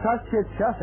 66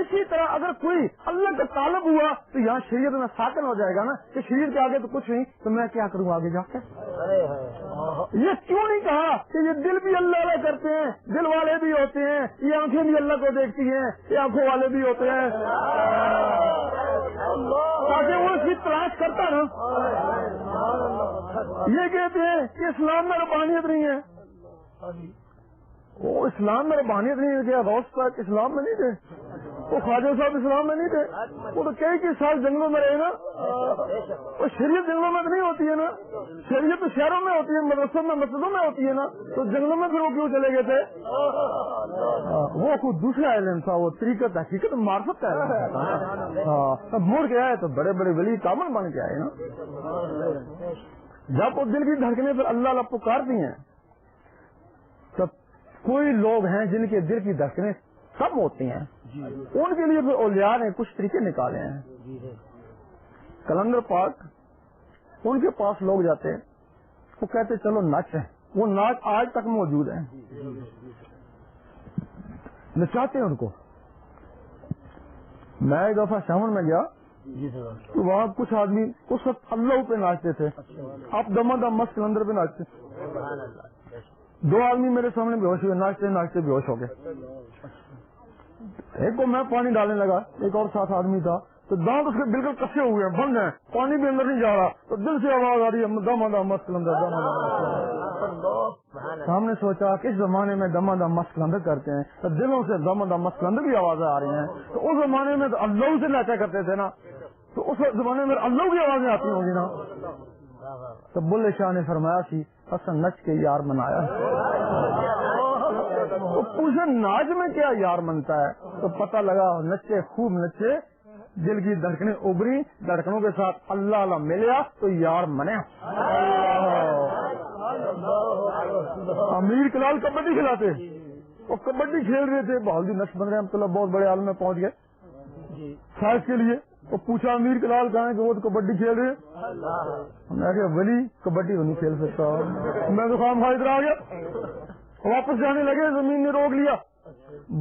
اسی طرح اگر کوئی اللہ کا طالب ہوا تو یہاں شریعت میں ساکن ہو جائے گا نا کہ شریعت کے آگے تو کچھ نہیں، تو میں کیا کروں آگے جا کے؟ یہ کیوں نہیں کہا کہ یہ دل بھی اللہ اللہ کرتے ہیں، دل والے بھی ہوتے ہیں، یہ آنکھیں بھی اللہ کو دیکھتی ہیں، یہ آنکھوں والے بھی ہوتے ہیں، تاکہ وہ اس کی تلاش کرتا نا۔ یہ کہتے ہیں کہ اسلام میں ربانیت نہیں ہے، وہ اسلام میں ربانیت نہیں ہے، کیا غوث پاک اسلام میں نہیں تھے، وہ خواجہ صاحب اسلام میں نہیں تھے، وہ تو کئی سال جنگلوں میں رہے نا، وہ شریعت جنگلوں میں نہیں ہوتی ہے نا، شریعت تو شہروں میں ہوتی ہے، مدرسوں میں مسجدوں میں ہوتی ہے نا، تو جنگلوں میں پھر وہ کیوں چلے گئے تھے؟ وہ کوئی دوسرا علم تھا، وہ طریقت حقیقت معرفت کا علم تھا۔ اب مڑ کے آئے تو بڑے بڑے ولی کامل بن کے آئے نا۔ جب وہ دل کی دھڑکنیں پھر اللہ اللہ پکارتی ہیں، تب کوئی لوگ ہیں جن کے دل کی دھڑکنیں کم ہوتی ہیں، ان کے لیے پھر اولیاء نے کچھ طریقے نکالے ہیں۔ کلندر پاک ان کے پاس لوگ جاتے ہیں، وہ کہتے چلو ناچ ہے، وہ ناچ آج تک موجود ہے، نچاتے ہیں ان کو۔ میں ایک دفعہ شامن میں گیا تو وہاں کچھ آدمی اس وقت اللہ پہ ناچتے تھے، آپ دما دم مست کلندر پہ ناچتے، دو آدمی میرے سامنے بے ہوش ہوئے، ناچتے ناچتے بے ہوش ہو گئے۔ ایک کو میں پانی ڈالنے لگا، ایک اور ساتھ آدمی تھا، تو دانت اس کے بالکل کسے ہوئے ہیں، بند ہیں، پانی بھی اندر نہیں جا رہا، تو دل سے آواز آ رہی ہے دما دم مست کلندر، دما دم مست کلندر۔ ہم نے سوچا کہ اس زمانے میں دما دم مست کلندر کرتے ہیں تو دلوں سے دما دم مست کلندر کی آوازیں آ رہی ہیں، تو اس زمانے میں تو اللہ سے ناچا کرتے تھے نا، تو اس زمانے میں اللہ کی آوازیں آتی ہوں گی نا۔ تو بلے شاہ نے فرمایا سی حسن نچ کے یار منایا، تو پوچھے ناچ میں کیا یار منتا ہے، تو پتہ لگا نچے خوب نچے، دل کی دھڑکنیں ابری، دھڑکنوں کے ساتھ اللہ اللہ ملیا تو یار منیا۔ امیر کلال کبڈی کھلاتے، وہ کبڈی کھیل رہے تھے، بہادری نقش بن رہے ہم تو بہت بڑے عالم میں پہنچ گئے سائز کے لیے۔ وہ پوچھا امیر کلال کہاں ہے کہ وہ تو کبڈی کھیل رہے، میں کہا ولی کبڈی تو نہیں کھیل سکتا، میں تو خام خواہ ادھر آ گیا، واپس جانے لگے، زمین نے روک لیا۔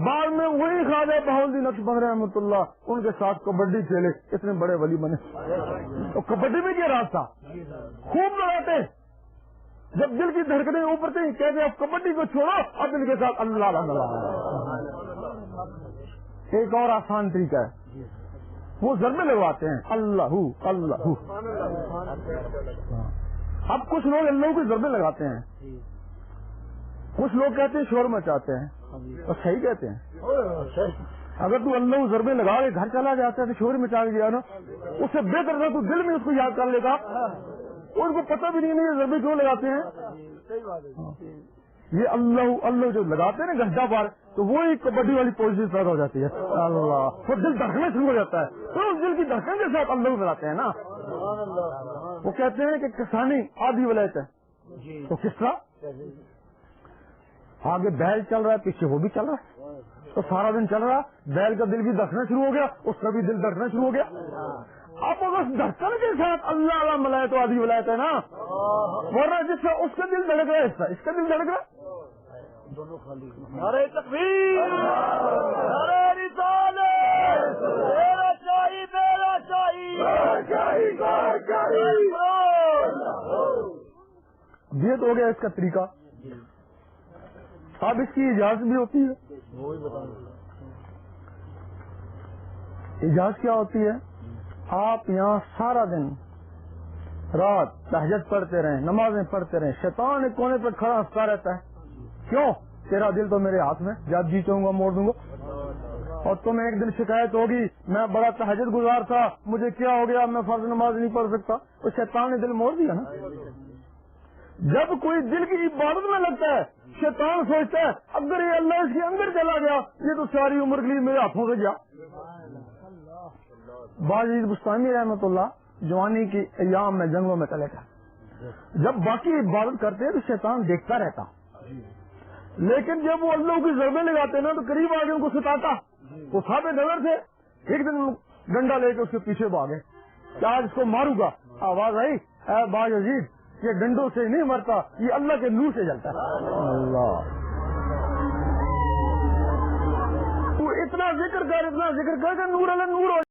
بعد میں وہی خواجہ بہاؤالدین نقش بند رحمۃ اللہ ان کے ساتھ کبڈی کھیلے، اتنے بڑے ولی بنے۔ تو کبڈی میں کیا راز تھا، خوب لڑاتے، جب دل کی دھڑکنیں اوپر تھیں کہتے اب کبڈی کو چھوڑو، اب ان کے ساتھ اللہ اللہ۔ ایک اور آسان طریقہ ہے، وہ ضربے لگواتے ہیں، اللہ اللہ۔ اب کچھ لوگ اللہ کو ضربے لگاتے ہیں، کچھ لوگ کہتے ہیں شور مچاتے ہیں، اور صحیح کہتے ہیں۔ اگر تو اللہ کو ضربے لگا کے گھر چلا جاتا ہے تو شور مچا کے گیا نا، اس سے بہتر تھا تو دل میں اس کو یاد کر لیتا، ان کو پتہ بھی نہیں یہ ضربے کیوں لگاتے ہیں۔ یہ اللہ اللہ جو لگاتے ہیں نا گھنٹہ پار، تو وہی کبڈی والی پوزیشن پیدا ہو جاتی ہے، اللہ وہ دل دھڑکنا شروع ہو جاتا ہے، تو اس دل کی دھڑکن کے ساتھ اللہ لگاتے ہیں نا۔ وہ کہتے ہیں کہ کسانی آدھی ولایت ہے، تو کس طرح آگے بیل چل رہا ہے، پیچھے وہ بھی چل رہا ہے، تو سارا دن چل رہا، بیل کا دل بھی دھڑکنا شروع ہو گیا، اس کا بھی دل دھڑکنا شروع ہو گیا۔ اب اگر دھڑکن کے ساتھ اللہ اللہ ملائے تو آدھی ولایت ہے نا، ورنہ جس کا اس کا دل دھڑک رہا ہے، اس کا دل دھڑک رہا ہے۔ نعرہ تکبیر، نعرہ رسالت، میرا چاہیے میرا چاہیے۔ یہ تو ہو گیا اس کا طریقہ۔ اب اس کی اجازت بھی ہوتی ہے، اجازت کیا ہوتی ہے، آپ یہاں سارا دن رات تہجد پڑھتے رہیں، نمازیں پڑھتے رہیں، شیطان ایک کونے پر کھڑا ہنستا رہتا ہے، کیوں تیرا دل تو میرے ہاتھ میں، جب جی چاہوں گا موڑ دوں گا، اور تمہیں ایک دن شکایت ہوگی میں بڑا تہجد گزار تھا، مجھے کیا ہو گیا، میں فرض نماز نہیں پڑھ سکتا، اس شیطان نے دل موڑ دیا نا۔ جب کوئی دل کی عبادت میں لگتا ہے شیطان سوچتا ہے اگر یہ اللہ اس کے اندر چلا گیا یہ تو ساری عمر کے لیے میرے ہاتھوں سے گیا۔ باجید بستانی رحمۃ اللہ جوانی کی ایام میں جنگوں میں چلے گا، جب باقی عبادت کرتے ہیں تو شیطان دیکھتا رہتا، لیکن جب وہ اللہ کی ضربیں لگاتے نا تو قریب آگے ان کو ستاتا، وہ صاحب نظر سے ایک دن ڈنڈا لے کے اس کے پیچھے بھاگے کہ آج اس کو ماروں گا، آواز آئی اے باج عزیز یہ ڈنڈوں سے نہیں مرتا، یہ اللہ کے نور سے جلتا ہے۔ اللہ وہ اتنا ذکر کر کہ نور علی نور ہو